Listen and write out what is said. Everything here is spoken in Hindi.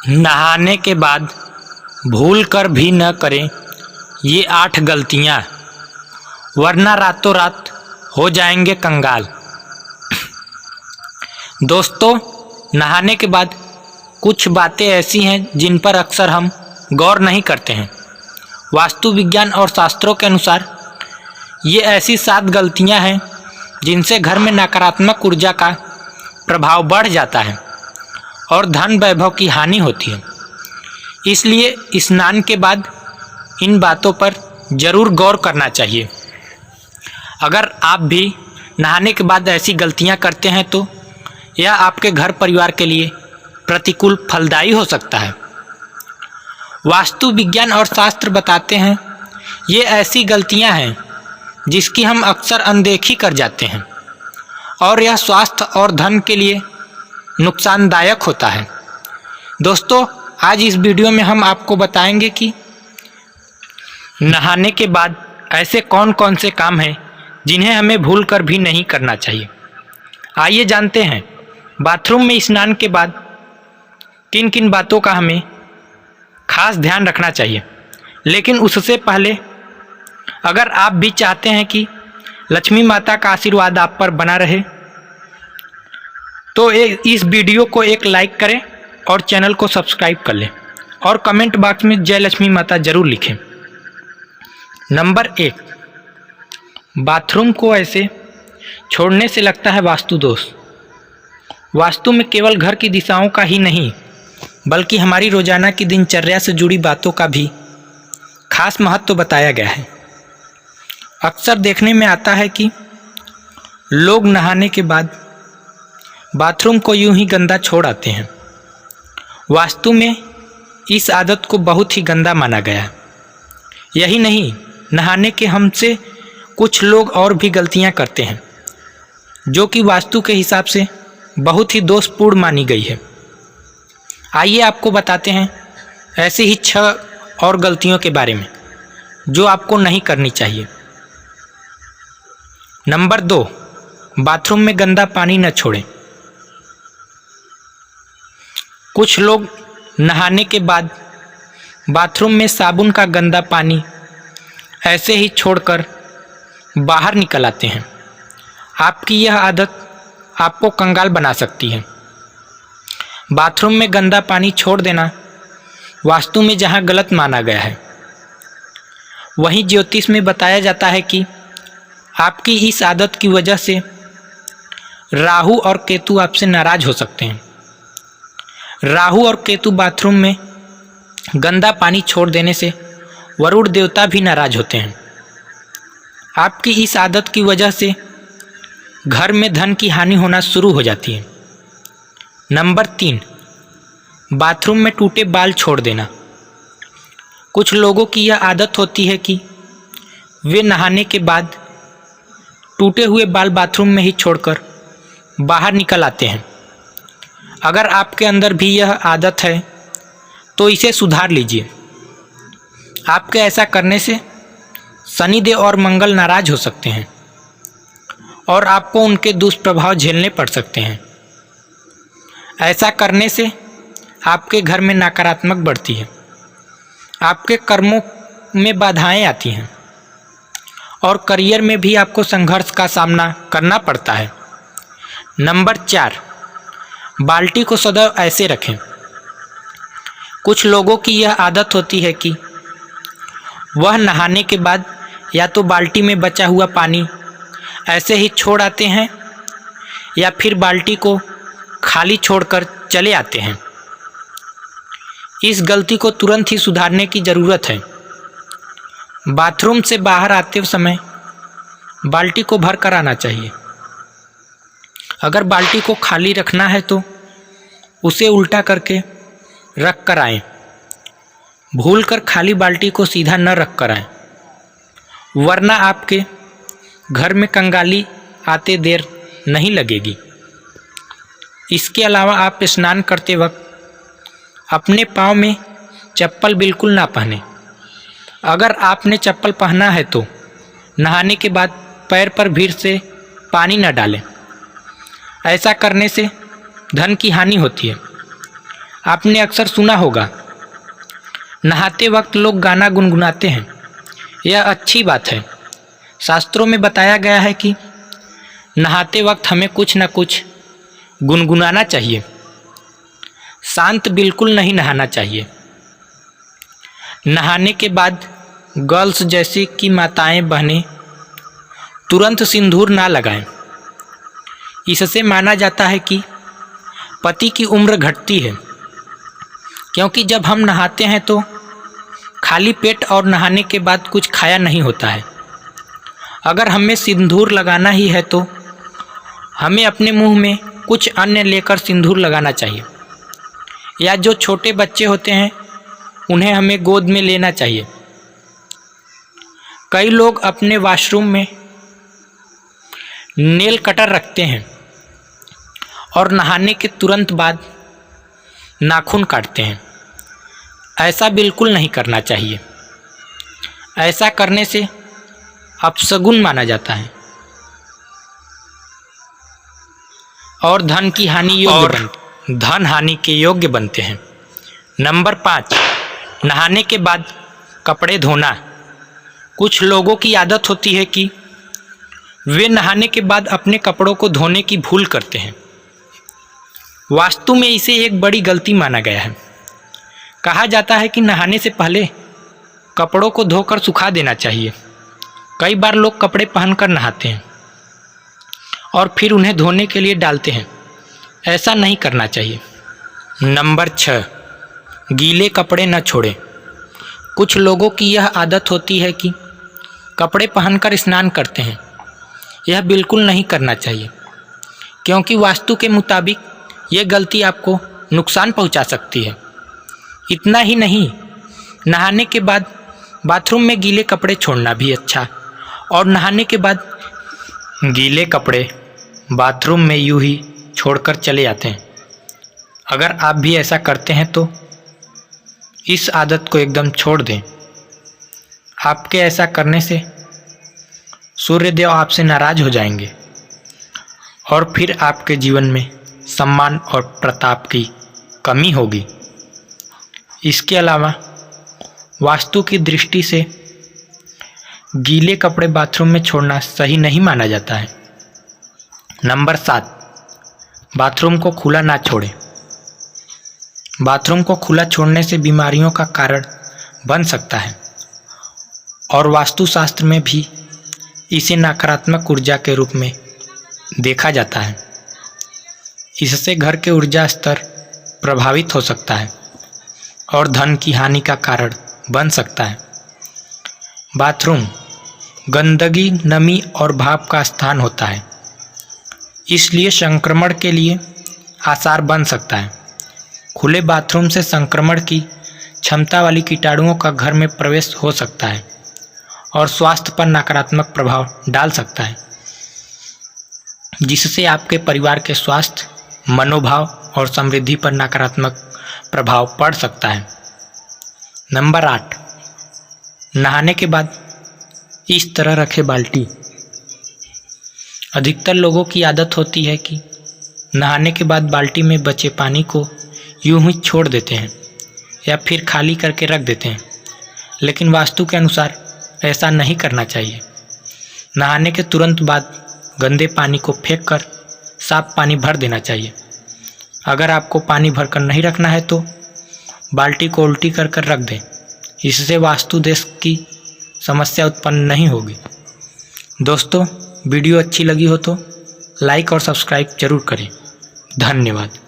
नहाने के बाद भूल कर भी न करें ये 8 गलतियाँ, वरना रातों रात हो जाएंगे कंगाल। दोस्तों, नहाने के बाद कुछ बातें ऐसी हैं जिन पर अक्सर हम गौर नहीं करते हैं। वास्तु विज्ञान और शास्त्रों के अनुसार ये ऐसी 7 गलतियां हैं जिनसे घर में नकारात्मक ऊर्जा का प्रभाव बढ़ जाता है और धन वैभव की हानि होती है। इसलिए स्नान के बाद इन बातों पर ज़रूर गौर करना चाहिए। अगर आप भी नहाने के बाद ऐसी गलतियां करते हैं तो यह आपके घर परिवार के लिए प्रतिकूल फलदायी हो सकता है। वास्तु विज्ञान और शास्त्र बताते हैं ये ऐसी गलतियां हैं जिसकी हम अक्सर अनदेखी कर जाते हैं और यह स्वास्थ्य और धन के लिए नुकसानदायक होता है। दोस्तों, आज इस वीडियो में हम आपको बताएंगे कि नहाने के बाद ऐसे कौन कौन से काम हैं जिन्हें हमें भूल कर भी नहीं करना चाहिए। आइए जानते हैं बाथरूम में स्नान के बाद किन किन बातों का हमें खास ध्यान रखना चाहिए। लेकिन उससे पहले अगर आप भी चाहते हैं कि लक्ष्मी माता का आशीर्वाद आप पर बना रहे तो इस वीडियो को एक लाइक करें और चैनल को सब्सक्राइब कर लें और कमेंट बॉक्स में जय लक्ष्मी माता जरूर लिखें। नंबर 1, बाथरूम को ऐसे छोड़ने से लगता है वास्तु दोष। वास्तु में केवल घर की दिशाओं का ही नहीं बल्कि हमारी रोजाना की दिनचर्या से जुड़ी बातों का भी खास महत्व बताया गया है। अक्सर देखने में आता है कि लोग नहाने के बाद बाथरूम को यूं ही गंदा छोड़ आते हैं। वास्तु में इस आदत को बहुत ही गंदा माना गया है। यही नहीं, नहाने के हमसे कुछ लोग और भी गलतियां करते हैं जो कि वास्तु के हिसाब से बहुत ही दोषपूर्ण मानी गई है। आइए आपको बताते हैं ऐसी ही 6 और गलतियों के बारे में जो आपको नहीं करनी चाहिए। नंबर 2, बाथरूम में गंदा पानी न छोड़ें। कुछ लोग नहाने के बाद बाथरूम में साबुन का गंदा पानी ऐसे ही छोड़कर बाहर निकल आते हैं। आपकी यह आदत आपको कंगाल बना सकती है। बाथरूम में गंदा पानी छोड़ देना वास्तु में जहां गलत माना गया है, वहीं ज्योतिष में बताया जाता है कि आपकी इस आदत की वजह से राहु और केतु आपसे नाराज हो सकते हैं। राहु और केतु बाथरूम में गंदा पानी छोड़ देने से वरुण देवता भी नाराज होते हैं। आपकी इस आदत की वजह से घर में धन की हानि होना शुरू हो जाती है। नंबर 3, बाथरूम में टूटे बाल छोड़ देना। कुछ लोगों की यह आदत होती है कि वे नहाने के बाद टूटे हुए बाल बाथरूम में ही छोड़कर बाहर निकल आते हैं। अगर आपके अंदर भी यह आदत है तो इसे सुधार लीजिए। आपके ऐसा करने से शनिदेव और मंगल नाराज हो सकते हैं और आपको उनके दुष्प्रभाव झेलने पड़ सकते हैं। ऐसा करने से आपके घर में नकारात्मक बढ़ती है, आपके कर्मों में बाधाएं आती हैं और करियर में भी आपको संघर्ष का सामना करना पड़ता है। नंबर 4, बाल्टी को सदैव ऐसे रखें। कुछ लोगों की यह आदत होती है कि वह नहाने के बाद या तो बाल्टी में बचा हुआ पानी ऐसे ही छोड़ आते हैं या फिर बाल्टी को खाली छोड़कर चले आते हैं। इस गलती को तुरंत ही सुधारने की ज़रूरत है। बाथरूम से बाहर आते समय बाल्टी को भर कर आना चाहिए। अगर बाल्टी को खाली रखना है तो उसे उल्टा करके रख कर आएँ। भूल कर खाली बाल्टी को सीधा न रख कर आएँ, वरना आपके घर में कंगाली आते देर नहीं लगेगी। इसके अलावा आप स्नान करते वक्त अपने पाँव में चप्पल बिल्कुल ना पहने। अगर आपने चप्पल पहना है तो नहाने के बाद पैर पर भीड़ से पानी न डालें। ऐसा करने से धन की हानि होती है। आपने अक्सर सुना होगा, नहाते वक्त लोग गाना गुनगुनाते हैं। यह अच्छी बात है। शास्त्रों में बताया गया है कि नहाते वक्त हमें कुछ न कुछ गुनगुनाना चाहिए। शांत बिल्कुल नहीं नहाना चाहिए। नहाने के बाद गर्ल्स जैसी कि माताएं बहनें तुरंत सिंदूर ना लगाएं। इससे माना जाता है कि पति की उम्र घटती है, क्योंकि जब हम नहाते हैं तो खाली पेट और नहाने के बाद कुछ खाया नहीं होता है। अगर हमें सिंदूर लगाना ही है तो हमें अपने मुंह में कुछ अन्य लेकर सिंदूर लगाना चाहिए, या जो छोटे बच्चे होते हैं उन्हें हमें गोद में लेना चाहिए। कई लोग अपने वॉशरूम में नेल कटर रखते हैं और नहाने के तुरंत बाद नाखून काटते हैं। ऐसा बिल्कुल नहीं करना चाहिए। ऐसा करने से अपशगुन माना जाता है और धन हानि के योग्य बनते हैं। नंबर 5, नहाने के बाद कपड़े धोना। कुछ लोगों की आदत होती है कि वे नहाने के बाद अपने कपड़ों को धोने की भूल करते हैं। वास्तु में इसे एक बड़ी गलती माना गया है। कहा जाता है कि नहाने से पहले कपड़ों को धोकर सुखा देना चाहिए। कई बार लोग कपड़े पहनकर नहाते हैं और फिर उन्हें धोने के लिए डालते हैं। ऐसा नहीं करना चाहिए। नंबर 6, गीले कपड़े न छोड़ें। कुछ लोगों की यह आदत होती है कि कपड़े पहनकर स्नान करते हैं। यह बिल्कुल नहीं करना चाहिए, क्योंकि वास्तु के मुताबिक यह गलती आपको नुकसान पहुंचा सकती है। इतना ही नहीं, नहाने के बाद बाथरूम में गीले कपड़े छोड़ना भी अच्छा, और नहाने के बाद गीले कपड़े बाथरूम में यूं ही छोड़कर चले जाते हैं। अगर आप भी ऐसा करते हैं तो इस आदत को एकदम छोड़ दें। आपके ऐसा करने से सूर्यदेव आपसे नाराज हो जाएंगे और फिर आपके जीवन में सम्मान और प्रताप की कमी होगी। इसके अलावा वास्तु की दृष्टि से गीले कपड़े बाथरूम में छोड़ना सही नहीं माना जाता है। नंबर 7, बाथरूम को खुला ना छोड़ें। बाथरूम को खुला छोड़ने से बीमारियों का कारण बन सकता है और वास्तुशास्त्र में भी इसे नकारात्मक ऊर्जा के रूप में देखा जाता है। इससे घर के ऊर्जा स्तर प्रभावित हो सकता है और धन की हानि का कारण बन सकता है। बाथरूम गंदगी, नमी और भाप का स्थान होता है, इसलिए संक्रमण के लिए आसार बन सकता है। खुले बाथरूम से संक्रमण की क्षमता वाली कीटाणुओं का घर में प्रवेश हो सकता है और स्वास्थ्य पर नकारात्मक प्रभाव डाल सकता है, जिससे आपके परिवार के स्वास्थ्य, मनोभाव और समृद्धि पर नकारात्मक प्रभाव पड़ सकता है। नंबर 8, नहाने के बाद इस तरह रखें बाल्टी। अधिकतर लोगों की आदत होती है कि नहाने के बाद बाल्टी में बचे पानी को यूं ही छोड़ देते हैं या फिर खाली करके रख देते हैं, लेकिन वास्तु के अनुसार ऐसा नहीं करना चाहिए। नहाने के तुरंत बाद गंदे पानी को फेंक कर साफ पानी भर देना चाहिए। अगर आपको पानी भरकर नहीं रखना है तो बाल्टी को उल्टी कर कर रख दें। इससे वास्तु दोष की समस्या उत्पन्न नहीं होगी। दोस्तों, वीडियो अच्छी लगी हो तो लाइक और सब्सक्राइब जरूर करें। धन्यवाद।